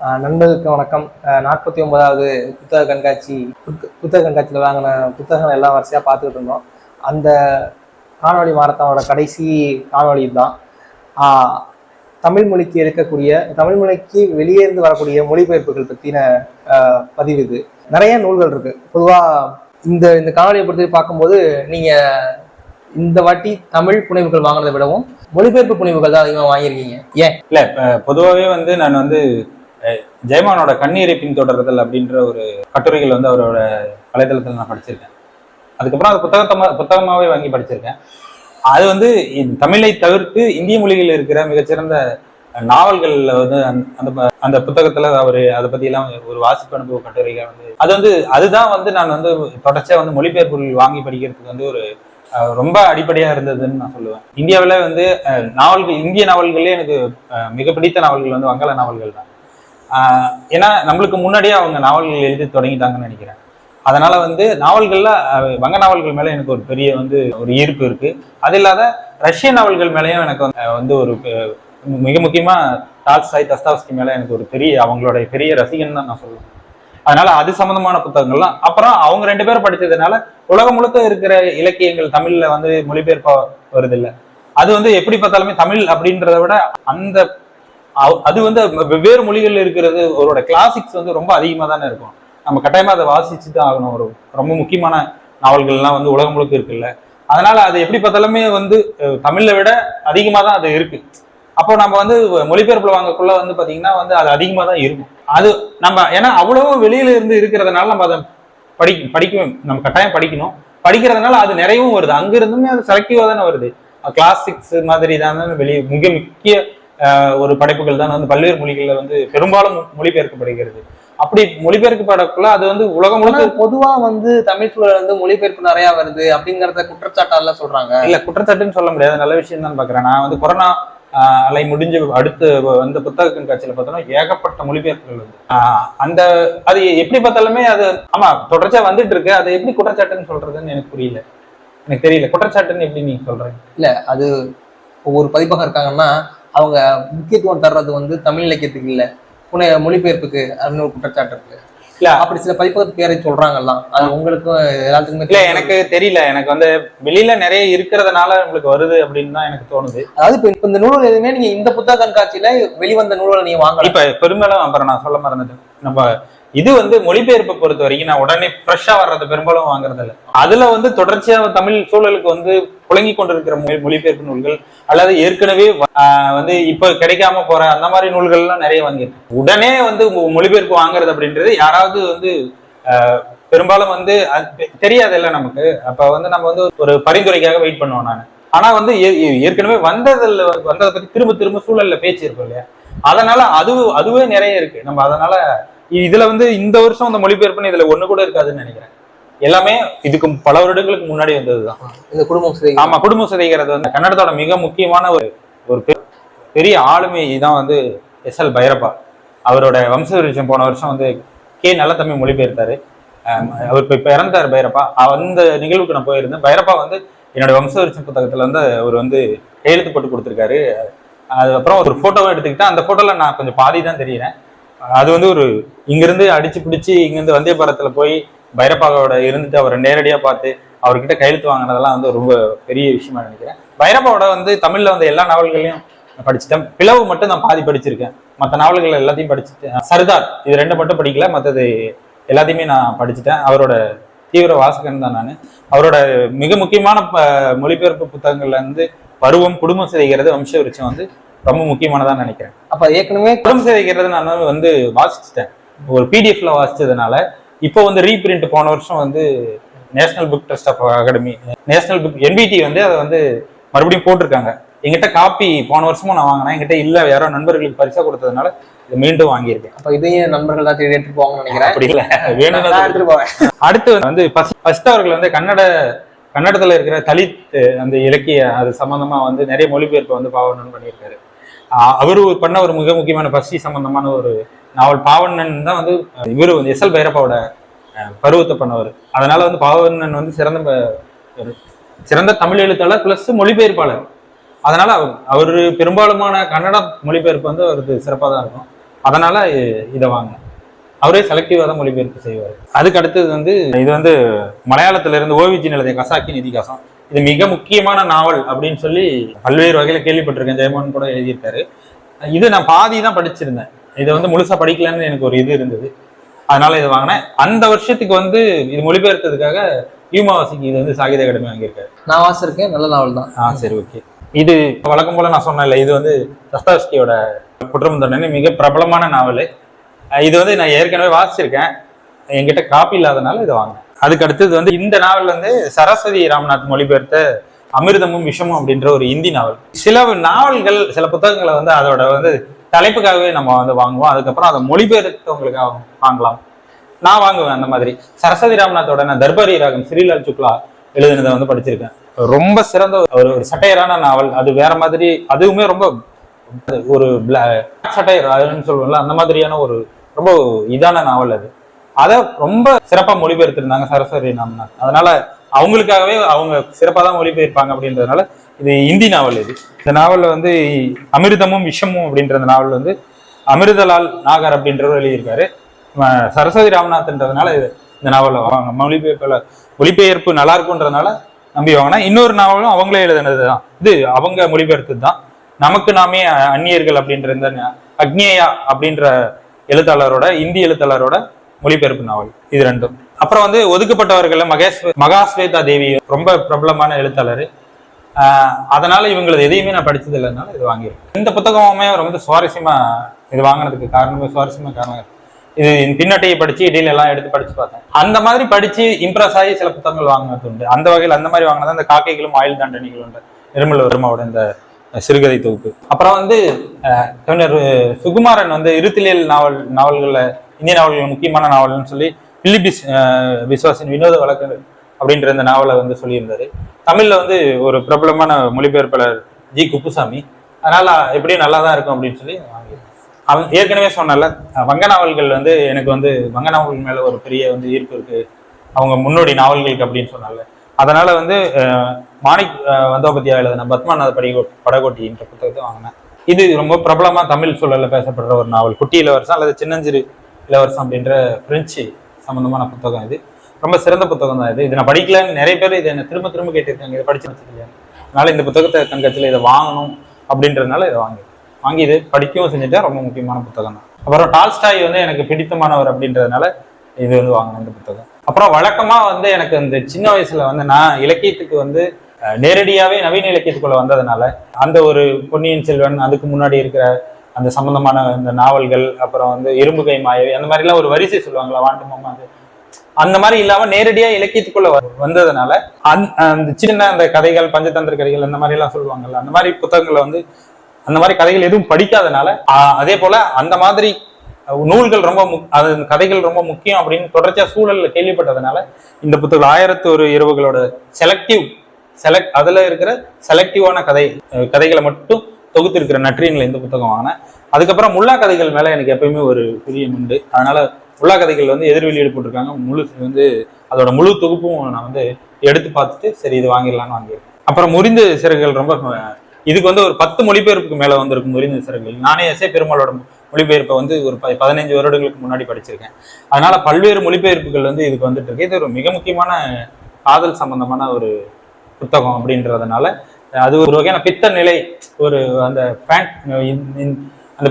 நண்பர்களுக்கு வணக்கம். 49வது புத்தக கண்காட்சி புத்தக கண்காட்சியில் வாங்கின புத்தகங்கள் எல்லாம் வரிசையாக பார்த்துக்கிட்டு இருந்தோம். அந்த காணொளி மாரத்தானோட கடைசி காணொளி தான். தமிழ் மொழிக்கு வெளியே இருந்து வரக்கூடிய மொழிபெயர்ப்புகள் பற்றின பதிவு. இது நிறைய நூல்கள் இருக்கு. பொதுவாக இந்த காணொலியை பொறுத்து பார்க்கும்போது நீங்கள் இந்த வாட்டி தமிழ் புனைவுகள் வாங்கினதை விடவும் மொழிபெயர்ப்பு புனைவுகள் தான் அதிகமாக வாங்கியிருக்கீங்க. ஏன்? இல்லை, பொதுவாகவே நான் ஜெயமானோட கண்ணீரை பின்தொடர்தல் அப்படின்ற ஒரு கட்டுரைகள் அவரோட வலைதளத்தில் நான் படிச்சிருக்கேன். அதுக்கப்புறம் அது புத்தகமாகவே வாங்கி படிச்சிருக்கேன். அது தமிழை தவிர்த்து இந்திய மொழிகளில் இருக்கிற மிகச்சிறந்த நாவல்கள்ல அந்த அந்த புத்தகத்துல அதை பத்தி எல்லாம் ஒரு வாசிப்பு அனுபவ கட்டுரைகள் அதுதான் நான் தொடர்ச்சியா மொழிபெயர்ப்புகள் வாங்கி படிக்கிறதுக்கு ஒரு ரொம்ப அடிப்படையா இருந்ததுன்னு நான் சொல்லுவேன். இந்தியாவில் நாவல்கள், இந்திய நாவல்களே எனக்கு மிக பிடித்த நாவல்கள் வங்காள நாவல்கள் தான். ஏன்னா நம்மளுக்கு முன்னாடியே அவங்க நாவல்கள் எழுதி தொடங்கிட்டாங்கன்னு நினைக்கிறேன். அதனால நாவல்கள்ல வங்க நாவல்கள் மேல எனக்கு ஒரு பெரிய ஒரு ஈர்ப்பு இருக்கு. அது இல்லாத ரஷ்ய நாவல்கள் மேலேயும் எனக்கு ஒரு மிக முக்கியமா டால்ஸ்டாய், தஸ்தாவ்ஸ்கி மேல எனக்கு ஒரு அவங்களோட பெரிய ரசிகன் தான் நான் சொல்லுவேன். அதனால அது சம்பந்தமான புத்தகங்கள்லாம் அப்புறம் அவங்க 2 பேரும் படிச்சதுனால உலகம் முழுக்க இருக்கிற இலக்கியங்கள் தமிழ்ல மொழிபெயர்ப்பா வருது இல்லை. அது எப்படி பார்த்தாலுமே தமிழ் அப்படின்றத விட அது வெவ்வேறு மொழிகள் இருக்கிறது அவரோட கிளாசிக்ஸ் ரொம்ப அதிகமா தானே இருக்கும். நம்ம கட்டாயமா அதை வாசிச்சு தான் ஆகணும். ஒரு ரொம்ப முக்கியமான நாவல்கள்லாம் உலகம் முழுக்க இருக்குல்ல. அதனால அது எப்படி பார்த்தாலுமே தமிழை விட அதிகமா தான் அது இருக்கு. அப்போ நம்ம மொழிபெயர்ப்புல வாங்கக்குள்ள பாத்தீங்கன்னா அது அதிகமா தான் இருக்கும். அது நம்ம ஏன்னா அவ்வளவு வெளியில இருந்து இருக்கிறதுனால நம்ம அதை படிக்க நம்ம கட்டாயம் படிக்கணும். படிக்கிறதுனால அது நிறையவும் வருது. அங்க இருந்துமே அது செலக்டிவா தானே வருது. கிளாசிக்ஸ் மாதிரி தானே மிக முக்கிய ஒரு படைப்புகள் தான் பல்வேறு மொழிகள்ல பெரும்பாலும் மொழிபெயர்க்கப்படுகிறது. அப்படி மொழிபெயர்க்கப்படக்குள்ள அது உலகம் முழுக்க பொதுவா தமிழ் சூழல் மொழிபெயர்ப்பு நிறைய வருது அப்படிங்கறத குற்றச்சாட்டால சொல்றாங்க. இல்ல, குற்றச்சாட்டுன்னு சொல்ல முடியாது, நல்ல விஷயம் தான் பாக்குறேன். நான் கொரோனா அலை முடிஞ்சு அடுத்து புத்தக கண்காட்சியில பார்த்தோம்னா ஏகப்பட்ட மொழிபெயர்ப்புகள் அது எப்படி பார்த்தாலுமே அது ஆமா தொடர்ச்சியா வந்துட்டு இருக்கு. அது எப்படி குற்றச்சாட்டுன்னு சொல்றதுன்னு எனக்கு புரியல, எனக்கு தெரியல. குற்றச்சாட்டுன்னு எப்படி நீங்க சொல்றீங்க? இல்ல, அது ஒவ்வொரு பதிப்பகம் இருக்காங்கன்னா அவங்க முக்கியத்துவம் தர்றது தமிழ் இலக்கியத்துக்கு இல்ல மொழிபெயர்ப்புக்கு அப்படின்னு ஒரு குற்றச்சாட்டு இருக்கு. இல்ல, அப்படி சில பதிப்பகத்து பேரை சொல்றாங்கல்லாம். அது உங்களுக்கும் எல்லாத்துக்குமே இல்ல, எனக்கு தெரியல. எனக்கு வெளியில நிறைய இருக்கிறதுனால உங்களுக்கு வருது அப்படின்னு தான் எனக்கு தோணுது. அதாவது இப்ப இந்த நூல்கள் எதுவுமே நீங்க இந்த புத்தக கண்காட்சியில வெளிவந்த நூல்களை நீங்க வாங்க இப்ப பெரும்பாலும் அப்புறம் நான் சொல்ல மறந்துட்டேன். நம்ம இது மொழிபெயர்ப்பை பொறுத்த வரைக்கும் நான் உடனே ஃப்ரெஷ்ஷா வர்றது பெரும்பாலும் வாங்குறது இல்லை. அதுல தொடர்ச்சியா தமிழ் சூழலுக்கு புழங்கி கொண்டிருக்கிற மொழிபெயர்ப்பு நூல்கள் அல்லது ஏற்கனவே இப்ப கிடைக்காம போற அந்த மாதிரி நூல்கள் எல்லாம் நிறைய வாங்கியிருக்கு. உடனே மொழிபெயர்ப்பு வாங்குறது அப்படின்றது யாராவது பெரும்பாலும் தெரியாது இல்லை நமக்கு. அப்ப நம்ம ஒரு பரிந்துரைக்காக வெயிட் பண்ணுவோம் நான். ஆனா ஏற்கனவே வந்ததை பத்தி திரும்ப திரும்ப சூழல்ல பேச்சு இருக்கும் இல்லையா. அதனால அதுவே நிறைய இருக்கு. நம்ம அதனால இதுல இந்த வருஷம் அந்த மொழிபெயர்ப்புன்னு இதுல ஒண்ணு கூட இருக்காதுன்னு நினைக்கிறேன். எல்லாமே இதுக்கு பல வருடங்களுக்கு முன்னாடி வந்ததுதான். இந்த குடும்பம் சிதை. ஆமா, குடும்பம் சிதைகிறது கன்னடத்தோட மிக முக்கியமான ஒரு பெரிய ஆளுமை தான் எஸ்.எல். பைரப்பா. அவரோட வம்ச விருட்சம் போன வருஷம் கே. நல்லதம்பி மொழிபெயர்த்தாரு. அவர் இப்ப இறந்தார் பைரப்பா. அந்த நிகழ்வுக்கு நான் போயிருந்தேன். பைரப்பா என்னோட வம்ச விருட்சம் புத்தகத்துல அவர் கையெழுத்து போட்டு கொடுத்துருக்காரு. அதுக்கப்புறம் ஒரு போட்டோவும் எடுத்துக்கிட்டேன். அந்த போட்டோல நான் கொஞ்சம் பாதி தான் தெரியுறேன். அது ஒரு இங்கிருந்து அடிச்சு பிடிச்சி இங்கிருந்து வந்தேபாரத்துல போய் பைரப்பாவோட இருந்துட்டு அவரை நேரடியா பார்த்து அவர்கிட்ட கையெழுத்து வாங்கினதெல்லாம் ரொம்ப பெரிய விஷயமா நினைக்கிறேன். பைரப்பாவோட தமிழ்ல எல்லா நாவல்களையும் படிச்சுட்டேன். பிளவு மட்டும் நான் பாதி படிச்சிருக்கேன். மற்ற நாவல்கள் எல்லாத்தையும் படிச்சுட்டேன். சர்தார் இது 2 மட்டும் படிக்கல, மற்றது எல்லாத்தையுமே நான் படிச்சுட்டேன். அவரோட தீவிர வாசகன் தான் நான். அவரோட மிக முக்கியமான மொழிபெயர்ப்பு புத்தகங்கள்ல பருவம், குடும்பம் சிதைகிறது, வம்ச விருட்சம் ரொம்ப முக்கியமானதான் நினைக்கிறேன். அப்ப ஏற்கனவே குடும்பம் சிதைக்கிறது நான் வாசிச்சுட்டேன். ஒரு பிடிஎஃப்ல வாசிச்சதுனால இப்போ ரீபிரிண்ட் போன வருஷம் national book trust of academy, national book NBT அதை மறுபடியும் போட்டிருக்காங்க. எங்கிட்ட காப்பி போன வருஷமும் நான் வாங்கினேன். என்கிட்ட இல்ல, யாரோ நண்பர்களுக்கு பரிசா கொடுத்ததுனால இதை மீண்டும் வாங்கியிருக்கேன். அப்ப இதையும் நண்பர்கள் தான் தேடி எடுத்துட்டு போவாங்கன்னு நினைக்கிறேன். அப்படி இல்ல, வேணும்னா எடுத்துட்டு போவேன். அடுத்து ஃபர்ஸ்ட் அவர்கள் கன்னடத்துல இருக்கிற தலித் அந்த இலக்கிய அது சம்பந்தமா நிறைய மொழிபெயர்ப்பு பாவண்ணன் பண்ணியிருக்காரு. அவரு பண்ண ஒரு மிக முக்கியமான பசி சம்பந்தமான ஒரு நாவல் பாவண்ணன் தான் இவரு எஸ்.எல். பைரப்பாவோட பருவத்தை பண்ணவர். அதனால பாவண்ணன் சிறந்த தமிழ் எழுத்தாளர் பிளஸ் மொழிபெயர்ப்பாளர். அதனால அவரு பெரும்பாலுமான கன்னட மொழிபெயர்ப்பு அவருக்கு சிறப்பாக தான் இருக்கும். அதனால இதை வாங்கினேன். அவரே செலக்டிவாக தான் மொழிபெயர்ப்பு செய்வார். அதுக்கு அடுத்தது வந்து இது வந்து மலையாளத்திலிருந்து ஓவிஜின் எழுதிய கசாக்கின் இதிகாசம். இது மிக முக்கியமான நாவல் அப்படின்னு சொல்லி பல்வேறு வகையில கேள்விப்பட்டிருக்கேன். ஜெயமோகன் கூட எழுதியிருக்காரு. இது நான் பாதி தான் படிச்சிருந்தேன். இதை வந்து முழுசா படிக்கலன்னு எனக்கு ஒரு இது இருந்தது. அதனால இதை வாங்கினேன். அந்த வருஷத்துக்கு வந்து இது மொழிபெயர்த்ததுக்காக யூமாவாசிக்கு இது வந்து சாகித்ய அகாடமி வாங்கியிருக்காரு. நான் வாசிச்சிருக்கேன், நல்ல நாவல் தான். சரி, ஓகே. இது வழக்கம் போல நான் சொன்னேன்ல, இது வந்து தஸ்தாவஸ்கியோட குற்றம் தண்டனை மிக பிரபலமான நாவல். இது வந்து நான் ஏற்கனவே வாசிச்சிருக்கேன், என்கிட்ட காப்பி இல்லாதனால இதை வாங்கினேன். அதுக்கு அடுத்தது வந்து இந்த நாவல் வந்து சரஸ்வதி ராமநாத் மொழிபெயர்த்த அமிர்தமும் விஷமும் அப்படின்ற ஒரு இந்தி நாவல். சில நாவல்கள் சில புத்தகங்களை வந்து அதோட வந்து தலைப்புக்காகவே நம்ம வந்து வாங்குவோம், அதுக்கப்புறம் அதை மொழிபெயர்த்தவங்களுக்காக வாங்கலாம். நான் வாங்குவேன் அந்த மாதிரி. சரஸ்வதி ராமநாத்தோட நான் தர்பாரி ராகம் ஸ்ரீலால் சுக்லா எழுதுனதை வந்து படிச்சிருக்கேன். ரொம்ப சிறந்த ஒரு சட்டையரான நாவல். அது வேற மாதிரி, அதுவுமே ரொம்ப ஒரு சட்டையர் சொல்லுவோம்ல, அந்த மாதிரியான ஒரு ரொம்ப இதான நாவல் அது. அதை ரொம்ப சிறப்பா மொழிபெயர்த்திருந்தாங்க சரஸ்வதி ராமநாத். அதனால அவங்களுக்காகவே அவங்க சிறப்பாக தான் மொழிபெயர்ப்பாங்க அப்படின்றதுனால இது இந்தி நாவல். இந்த நாவல்ல வந்து அமிர்தமும் விஷமும் அப்படின்ற நாவல் வந்து அமிர்தலால் நாகர் அப்படின்றவர் எழுதியிருக்காரு. சரஸ்வதி ராமநாத்ன்றதுனால இந்த நாவலை வாங்க, மொழிபெயர்ப்பு நல்லா இருக்குன்றதுனால நம்பி வாங்கினா. இன்னொரு நாவலும் அவங்களே எழுதுனது தான், இது அவங்க மொழிபெயர்த்தது தான். நமக்கு நாமே அந்நியர்கள் அப்படின்ற இந்த அக்னேயா அப்படின்ற எழுத்தாளரோட, இந்தி எழுத்தாளரோட மொழிபெயர்ப்பு நாவல் இது ரெண்டும். அப்புறம் வந்து ஒதுக்கப்பட்டவர்கள் மகாஸ்வேதா தேவி ரொம்ப பிரபலமான எழுத்தாளர். அதனால இவங்களது எதையுமே நான் படிச்சது இல்லைனால இது வாங்கியிருக்கேன். இந்த புத்தகமுமே ரொம்ப சுவாரஸ்யமா, இது வாங்கினதுக்கு காரணமே சுவாரஸ்யமா காரணம். இது பின்னட்டையை படிச்சு இடையில எல்லாம் எடுத்து படிச்சு பார்த்தேன். அந்த மாதிரி படிச்சு இம்ப்ரெஸ் ஆகி சில புத்தகங்கள் வாங்கினது உண்டு. அந்த வகையில் அந்த மாதிரி வாங்கினது இந்த காக்கைகளும் ஆயுள் தாண்டனிகளும் நிர்மல் வர்மாவோட இந்த சிறுகதை தொகுப்பு. அப்புறம் வந்து கவிஞர் சுகுமாரன் வந்து இருத்திலியல் நாவல்கள்ல இந்திய நாவல்கள் முக்கியமான நாவல்னு சொல்லி பிலிப் பிஸ்வாஸின் வினோத வழக்குகள் அப்படின்ற இந்த நாவலை வந்து சொல்லியிருந்தாரு. தமிழ்ல வந்து ஒரு பிரபலமான மொழிபெயர்ப்பாளர் ஜி குப்புசாமி. அதனால எப்படியும் நல்லா தான் இருக்கும் அப்படின்னு சொல்லி வாங்கியிருக்கேன். அவன் ஏற்கனவே சொன்னால வங்க நாவல்கள் வந்து எனக்கு வந்து வங்க நாவல்கள் மேல ஒரு பெரிய வந்து ஈர்ப்பு இருக்கு, அவங்க முன்னோடி நாவல்களுக்கு அப்படின்னு சொன்னால. அதனால வந்து மாணிக் வந்தோபத்தியா எழுதின பத்மநாத படகோட்டின்ற புத்தகத்தை வாங்கினேன். இது ரொம்ப பிரபலமா தமிழ் சூழல்ல பேசப்படுற ஒரு நாவல். குட்டி இளவரசம் அல்லது சின்னஞ்சிறு இளவரசம் அப்படின்ற பிரெஞ்சு சம்பந்தமான புத்தகம். இது ரொம்ப சிறந்த புத்தகம் தான். இது நான் படிக்கலன்னு நிறைய பேர் இதை என்ன திரும்ப திரும்ப கேட்டிருக்காங்க, இதை படிச்சு வச்சுருக்கேன். அதனால இந்த புத்தகத்தை கண்காட்சியில் இதை வாங்கணும் அப்படின்றதுனால இதை வாங்கி இது படிக்கவும் செஞ்சுட்டா ரொம்ப முக்கியமான புத்தகம் தான். அப்புறம் டால்ஸ்டாய் வந்து எனக்கு பிடித்தமானவர் அப்படின்றதுனால இது வந்து வாங்கினேன் இந்த புத்தகம். அப்புறம் வழக்கமா வந்து எனக்கு இந்த சின்ன வயசுல வந்து நான் இலக்கியத்துக்கு வந்து நேரடியாவே நவீன இலக்கியத்துக்குள்ள வந்ததுனால அந்த ஒரு பொன்னியின் செல்வன், அதுக்கு முன்னாடி இருக்கிற அந்த சம்பந்தமான இந்த நாவல்கள், அப்புறம் வந்து இரும்பு கை மாயவி, அந்த மாதிரி எல்லாம் ஒரு வரிசை சொல்லுவாங்களா, வாண்டுமாமா, அந்த மாதிரி இல்லாம நேரடியா இலக்கியத்துக்குள்ள வந்ததுனால அந்த சின்ன அந்த கதைகள், பஞ்சதந்திர கதைகள், அந்த மாதிரி எல்லாம் சொல்லுவாங்கல்ல, அந்த மாதிரி புத்தகங்களை வந்து அந்த மாதிரி கதைகள் எதுவும் படிக்காதனால, அதே போல அந்த மாதிரி நூல்கள் ரொம்ப கதைகள் ரொம்ப முக்கியம் அப்படின்னு தொடர்ச்சியா சூழல்ல கேள்விப்பட்டதுனால இந்த புத்தகம் 1001 இரவுகளோட அதுல இருக்கிற செலக்டிவான கதைகளை மட்டும் தொகுத்து இருக்கிற நற்றியன்ல இந்த புத்தகம் வாங்கினேன். அதுக்கப்புறம் முல்லா கதைகள் மேல எனக்கு எப்பயுமே ஒரு பிரியம் உண்டு. அதனால முல்லா கதைகள் வந்து எதிர்வெளியீடு போட்டிருக்காங்க, அதோட முழு தொகுப்பும் நான் வந்து எடுத்து பார்த்துட்டு சரி இது வாங்கிடலான்னு வாங்கியிருக்கேன். அப்புறம் முறிந்து சிறகுகள் ரொம்ப, இதுக்கு வந்து ஒரு 10 மொழிபெயர்ப்புக்கு மேல வந்திருக்கும் முறிந்து சிறகுகள். நானே எஸ்ஏ பெருமாளோட மொழிபெயர்ப்பை வந்து ஒரு 15 வருடங்களுக்கு முன்னாடி படிச்சிருக்கேன். அதனால பல்வேறு மொழிபெயர்ப்புகள் வந்து இதுக்கு வந்துட்டு இருக்கு. இது ஒரு மிக முக்கியமான காதல் சம்பந்தமான ஒரு புத்தகம் அப்படின்றதுனால அது ஒரு வகையான பித்த நிலை, ஒரு அந்த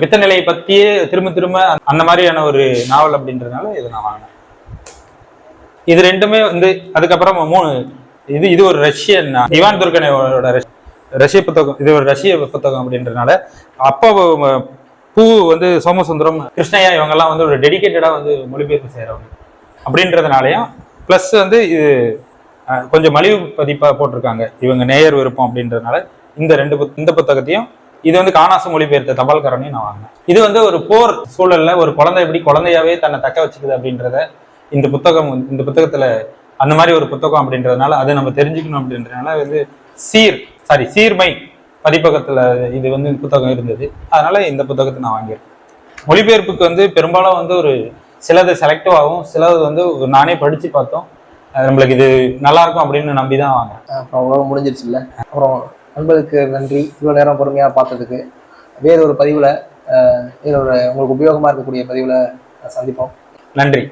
பித்த நிலையை பத்தியே திரும்ப அந்த மாதிரியான ஒரு நாவல் அப்படின்றதுனால இதை நான் வாங்கினேன். இது ரெண்டுமே வந்து அதுக்கப்புறம் இது ஒரு ரஷ்யன், இவான் துர்கனேவோட ரஷ்ய புத்தகம். இது ஒரு ரஷ்ய புத்தகம் அப்படின்றதுனால அப்போ பூ வந்து சோமசுந்தரம், கிருஷ்ணய்யா இவங்கெல்லாம் வந்து ஒரு டெடிக்கேட்டடா வந்து மொழிபெயர்ப்பு செய்யறவங்க அப்படின்றதுனாலயும் பிளஸ் வந்து இது கொஞ்சம் மலிவு பதிப்பா போட்டிருக்காங்க, இவங்க நேயர் விருப்பம் அப்படின்றதுனால இந்த புத்தகத்தையும், இது வந்து காணாசு மொழிபெயர்த்த தபால்காரனையும் நான் வாங்கினேன். இது வந்து ஒரு போர் சூழல்ல ஒரு குழந்தை எப்படி குழந்தையாவே தன்னை தக்க வச்சுக்குது அப்படின்றத இந்த புத்தகத்துல அந்த மாதிரி ஒரு புத்தகம் அப்படின்றதுனால அதை நம்ம தெரிஞ்சுக்கணும் அப்படின்றதுனால வந்து சீர்மை பதிப்பகத்துல இது வந்து புத்தகம் இருந்தது. அதனால இந்த புத்தகத்தை நான் வாங்கியிருக்கேன். மொழிபெயர்ப்புக்கு வந்து பெரும்பாலும் வந்து ஒரு சிலது செலக்டிவாகவும் சிலது வந்து நானே படிச்சு பார்த்தோம், நம்மளுக்கு இது நல்லா இருக்கும் அப்படின்னு நம்பிதான் வாங்க. அப்புறம் உலகம் முடிஞ்சிருச்சு இல்லை. அப்புறம் நண்பருக்கு நன்றி, இவ்வளோ நேரம் பொறுமையாக பார்த்ததுக்கு. வேறு ஒரு பதிவில் இது ஒரு உங்களுக்கு உபயோகமாக இருக்கக்கூடிய பதிவில் சந்திப்போம். நன்றி.